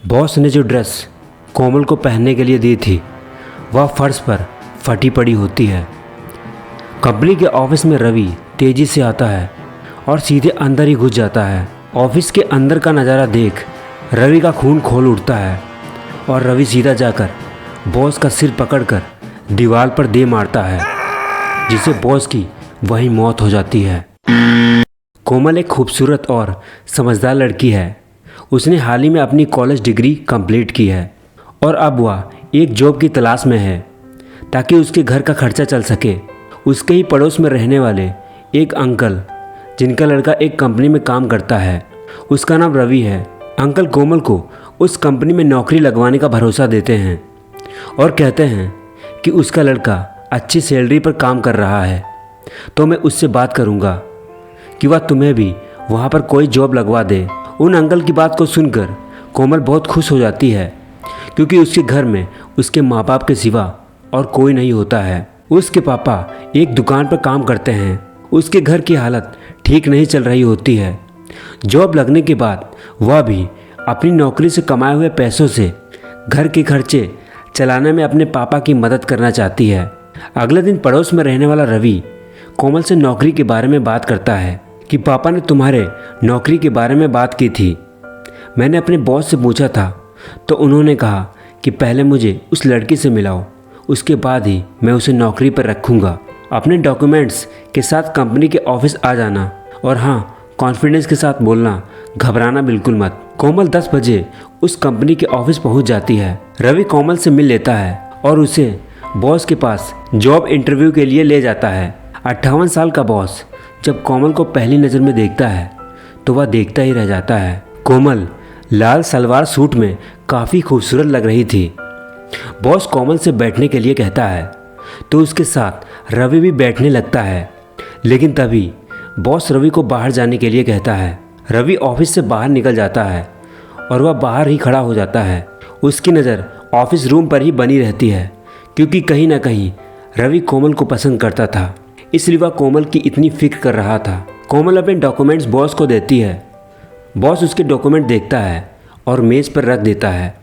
Boss ने जो dress कोमल को पहनने के लिए दी थी वह फर्श पर फटी पड़ी होती है। कंपनी के ऑफिस में रवि तेजी से आता है और सीधे अंदर ही घुस जाता है। ऑफिस के अंदर का नज़ारा देख रवि का खून खोल उठता है और रवि सीधा जाकर बॉस का सिर पकड़कर दीवार पर दे मारता है, जिससे बॉस की वहीं मौत हो जाती है। कोमल एक खूबसूरत और समझदार लड़की है। उसने हाल ही में अपनी कॉलेज डिग्री कंप्लीट की है और अब वह एक जॉब की तलाश में है ताकि उसके घर का खर्चा चल सके। उसके ही पड़ोस में रहने वाले एक अंकल, जिनका लड़का एक कंपनी में काम करता है, उसका नाम रवि है। अंकल कोमल को उस कंपनी में नौकरी लगवाने का भरोसा देते हैं और कहते हैं कि उसका लड़का अच्छी सैलरी पर काम कर रहा है, तो मैं उससे बात करूंगा कि वह तुम्हें भी वहाँ पर कोई जॉब लगवा दे। उन अंकल की बात को सुनकर कोमल बहुत खुश हो जाती है, क्योंकि उसके घर में उसके माँ बाप के सिवा और कोई नहीं होता है। उसके पापा एक दुकान पर काम करते हैं। उसके घर की हालत ठीक नहीं चल रही होती है। जॉब लगने के बाद वह भी अपनी नौकरी से कमाए हुए पैसों से घर के खर्चे चलाने में अपने पापा की मदद करना चाहती है। अगले दिन पड़ोस में रहने वाला रवि कोमल से नौकरी के बारे में बात करता है कि पापा ने तुम्हारे नौकरी के बारे में बात की थी। मैंने अपने बॉस से पूछा था तो उन्होंने कहा कि पहले मुझे उस लड़की से मिलाओ, उसके बाद ही मैं उसे नौकरी पर रखूँगा। अपने डॉक्यूमेंट्स के साथ कंपनी के ऑफिस आ जाना और हाँ, कॉन्फिडेंस के साथ बोलना, घबराना बिल्कुल मत। कोमल 10 बजे उस कंपनी के ऑफिस पहुंच जाती है। रवि कोमल से मिल लेता है और उसे बॉस के पास जॉब इंटरव्यू के लिए ले जाता है। 58 साल का बॉस जब कोमल को पहली नज़र में देखता है तो वह देखता ही रह जाता है। कोमल लाल सलवार सूट में काफ़ी खूबसूरत लग रही थी। बॉस कोमल से बैठने के लिए कहता है तो उसके साथ रवि भी बैठने लगता है, लेकिन तभी बॉस रवि को बाहर जाने के लिए कहता है। रवि ऑफिस से बाहर निकल जाता है और वह बाहर ही खड़ा हो जाता है। उसकी नज़र ऑफिस रूम पर ही बनी रहती है, क्योंकि कहीं ना कहीं रवि कोमल को पसंद करता था, इसलिए वह कोमल की इतनी फिक्र कर रहा था। कोमल अपने डॉक्यूमेंट्स बॉस को देती है। बॉस उसके डॉक्यूमेंट देखता है और मेज़ पर रख देता है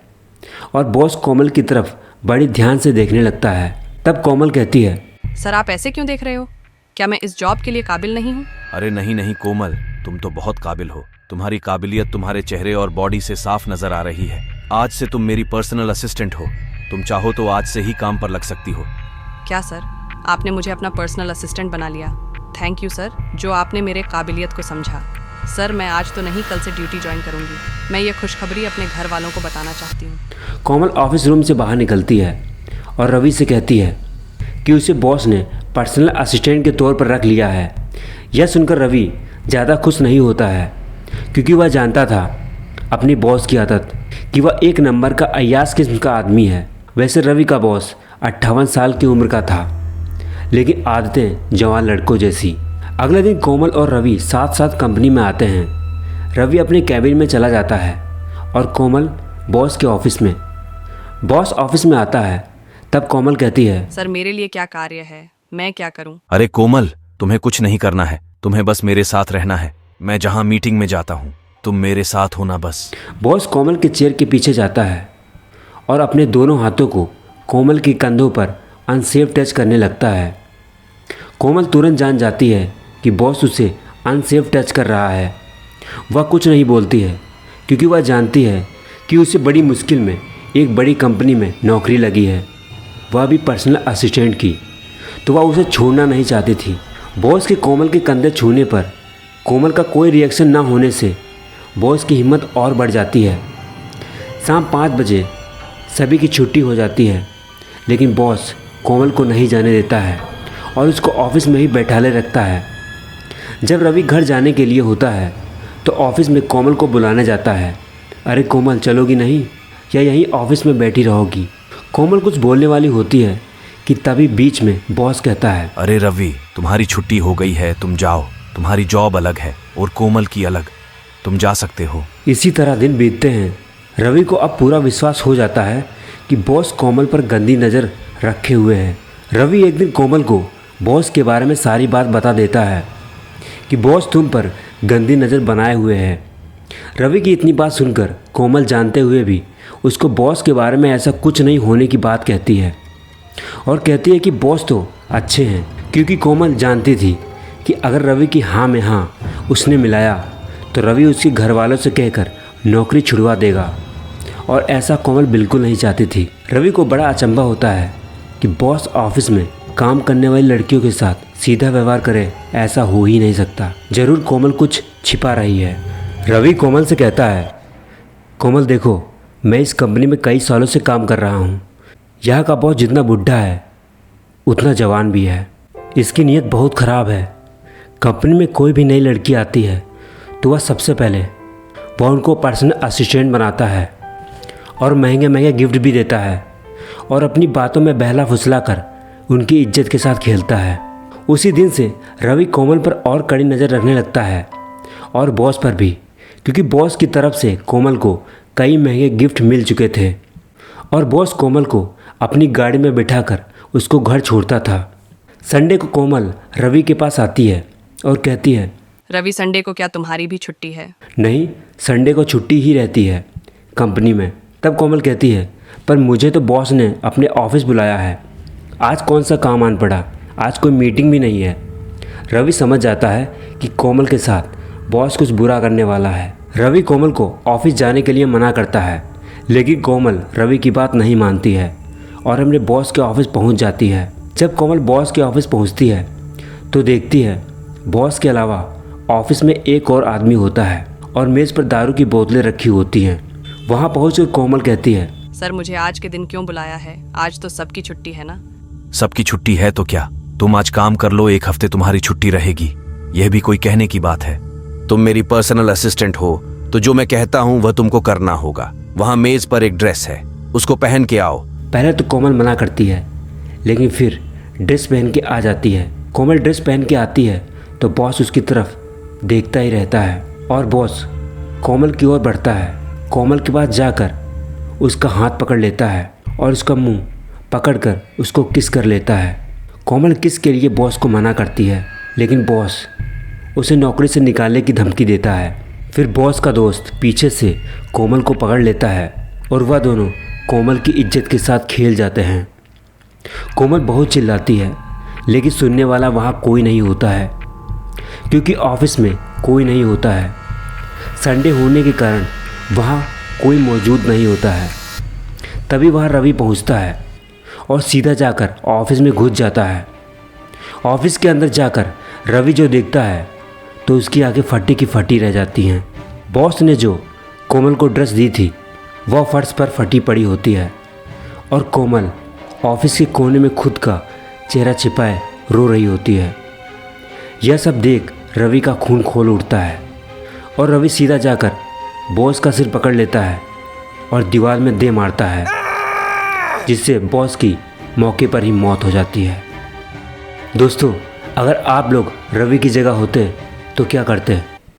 और बॉस कोमल की तरफ बड़ी ध्यान से देखने लगता है। तब कोमल कहती है, सर आप ऐसे क्यों देख रहे हो? क्या मैं इस जॉब के लिए काबिल नहीं हूँ? अरे नहीं नहीं कोमल, तुम तो बहुत काबिल हो। तुम्हारी काबिलियत तुम्हारे चेहरे और बॉडी से साफ नजर आ रही है। आज से तुम मेरी पर्सनल असिस्टेंट हो। तुम चाहो तो आज से ही काम पर लग सकती हो। क्या सर, आपने मुझे अपना पर्सनल असिस्टेंट बना लिया? थैंक यू सर, जो आपने मेरे काबिलियत को समझा। सर मैं आज तो नहीं, कल से ड्यूटी ज्वाइन करूंगी। मैं ये खुशखबरी अपने घर वालों को बताना चाहती हूँ। कोमल ऑफिस रूम से बाहर निकलती है और रवि से कहती है कि उसे बॉस ने पर्सनल असिस्टेंट के तौर पर रख लिया है। यह सुनकर रवि ज़्यादा खुश नहीं होता है, क्योंकि वह जानता था अपनी बॉस की आदत कि वह एक नंबर का अय्याश किस्म का आदमी है। वैसे रवि का बॉस 58 साल की उम्र का था, लेकिन आदतें जवान लड़कों जैसी। अगले दिन कोमल और रवि साथ साथ कंपनी में आते हैं। रवि अपने कैबिन में चला जाता है और कोमल बॉस के ऑफिस में। बॉस ऑफिस में आता है तब कोमल कहती है, सर मेरे लिए क्या कार्य है, मैं क्या करूँ? अरे कोमल, तुम्हें कुछ नहीं करना है, तुम्हें बस मेरे साथ रहना है। मैं जहाँ मीटिंग में जाता हूँ तुम मेरे साथ होना बस। बॉस कोमल के चेयर के पीछे जाता है और अपने दोनों हाथों को कोमल के कंधों पर अनसेफ टच करने लगता है। कोमल तुरंत जान जाती है कि बॉस उसे अनसेफ टच कर रहा है। वह कुछ नहीं बोलती है, क्योंकि वह जानती है कि उसे बड़ी मुश्किल में एक बड़ी कंपनी में नौकरी लगी है, वह भी पर्सनल असिस्टेंट की, तो वह उसे छोड़ना नहीं चाहती थी। बॉस के कोमल के कंधे छूने पर कोमल का कोई रिएक्शन ना होने से बॉस की हिम्मत और बढ़ जाती है। शाम 5 बजे सभी की छुट्टी हो जाती है, लेकिन बॉस कोमल को नहीं जाने देता है और उसको ऑफिस में ही बैठाले रखता है। जब रवि घर जाने के लिए होता है तो ऑफिस में कोमल को बुलाने जाता है। अरे कोमल, चलोगी नहीं या यहीं ऑफिस में बैठी रहोगी? कोमल कुछ बोलने वाली होती है कि तभी बीच में बॉस कहता है, अरे रवि, तुम्हारी छुट्टी हो गई है, तुम जाओ। तुम्हारी जॉब अलग है और कोमल की अलग, तुम जा सकते हो। इसी तरह दिन बीतते हैं। रवि को अब पूरा विश्वास हो जाता है कि बॉस कोमल पर गंदी नज़र रखे हुए हैं। रवि एक दिन कोमल को बॉस के बारे में सारी बात बता देता है कि बॉस तुम पर गंदी नज़र बनाए हुए हैं। रवि की इतनी बात सुनकर कोमल जानते हुए भी उसको बॉस के बारे में ऐसा कुछ नहीं होने की बात कहती है और कहती है कि बॉस तो अच्छे हैं, क्योंकि कोमल जानती थी कि अगर रवि की हाँ में हाँ उसने मिलाया तो रवि उसके घर वालों से कहकर नौकरी छुड़वा देगा और ऐसा कोमल बिल्कुल नहीं चाहती थी। रवि को बड़ा अचंभा होता है कि बॉस ऑफिस में काम करने वाली लड़कियों के साथ सीधा व्यवहार करे, ऐसा हो ही नहीं सकता। ज़रूर कोमल कुछ छिपा रही है। रवि कोमल से कहता है, कोमल देखो, मैं इस कंपनी में कई सालों से काम कर रहा हूँ। यहाँ का बॉस जितना बुढ़ा है उतना जवान भी है। इसकी नीयत बहुत ख़राब है। कंपनी में कोई भी नई लड़की आती है तो वह सबसे पहले वह उनको पर्सनल असिस्टेंट बनाता है और महंगे महंगे गिफ्ट भी देता है और अपनी बातों में बहला फुसला कर उनकी इज्जत के साथ खेलता है। उसी दिन से रवि कोमल पर और कड़ी नज़र रखने लगता है और बॉस पर भी, क्योंकि बॉस की तरफ से कोमल को कई महंगे गिफ्ट मिल चुके थे और बॉस कोमल को अपनी गाड़ी में बिठाकर उसको घर छोड़ता था। संडे को कोमल रवि के पास आती है और कहती है, रवि, संडे को क्या तुम्हारी भी छुट्टी है? नहीं, संडे को छुट्टी ही रहती है कंपनी में। तब कोमल कहती है, पर मुझे तो बॉस ने अपने ऑफिस बुलाया है, आज कौन सा काम आन पड़ा, आज कोई मीटिंग भी नहीं है। रवि समझ जाता है कि कोमल के साथ बॉस कुछ बुरा करने वाला है। रवि कोमल को ऑफिस जाने के लिए मना करता है, लेकिन कोमल रवि की बात नहीं मानती है और अपने बॉस के ऑफिस पहुंच जाती है। जब कोमल बॉस के ऑफिस पहुंचती है तो देखती है बॉस के अलावा ऑफिस में एक और आदमी होता है और मेज़ पर दारू की बोतलें रखी होती हैं। वहां पहुंचकर कोमल कहती है, सर, मुझे आज के दिन क्यों बुलाया है? आज तो सबकी छुट्टी है ना? सबकी छुट्टी है तो क्या, तुम आज काम कर लो, 1 हफ्ते तुम्हारी छुट्टी रहेगी। यह भी कोई कहने की बात है? तुम मेरी पर्सनल असिस्टेंट हो तो जो मैं कहता हूँ वह तुमको करना होगा। वहाँ मेज पर एक ड्रेस है, उसको पहन के आओ। पहले तो कोमल मना करती है, लेकिन फिर ड्रेस पहन के आ जाती है। कोमल ड्रेस पहन के आती है तो बॉस उसकी तरफ देखता ही रहता है और बॉस कोमल की ओर बढ़ता है। कोमल के पास जाकर उसका हाथ पकड़ लेता है और उसका मुंह पकड़कर उसको किस कर लेता है। कोमल किस के लिए बॉस को मना करती है, लेकिन बॉस उसे नौकरी से निकालने की धमकी देता है। फिर बॉस का दोस्त पीछे से कोमल को पकड़ लेता है और वह दोनों कोमल की इज्जत के साथ खेल जाते हैं। कोमल बहुत चिल्लाती है, लेकिन सुनने वाला वहाँ कोई नहीं होता है, क्योंकि ऑफिस में कोई नहीं होता है। संडे होने के कारण वहाँ कोई मौजूद नहीं होता है। तभी वहाँ रवि पहुँचता है और सीधा जाकर ऑफिस में घुस जाता है। ऑफिस के अंदर जाकर रवि जो देखता है तो उसकी आंखें फटी की फटी रह जाती हैं। बॉस ने जो कोमल को ड्रेस दी थी वह फर्श पर फटी पड़ी होती है और कोमल ऑफिस के कोने में खुद का चेहरा छिपाए रो रही होती है। यह सब देख रवि का खून खोल उठता है और रवि सीधा जाकर बॉस का सिर पकड़ लेता है और दीवार में दे मारता है, जिससे बॉस की मौके पर ही मौत हो जाती है। दोस्तों, अगर आप लोग रवि की जगह होते तो क्या करते?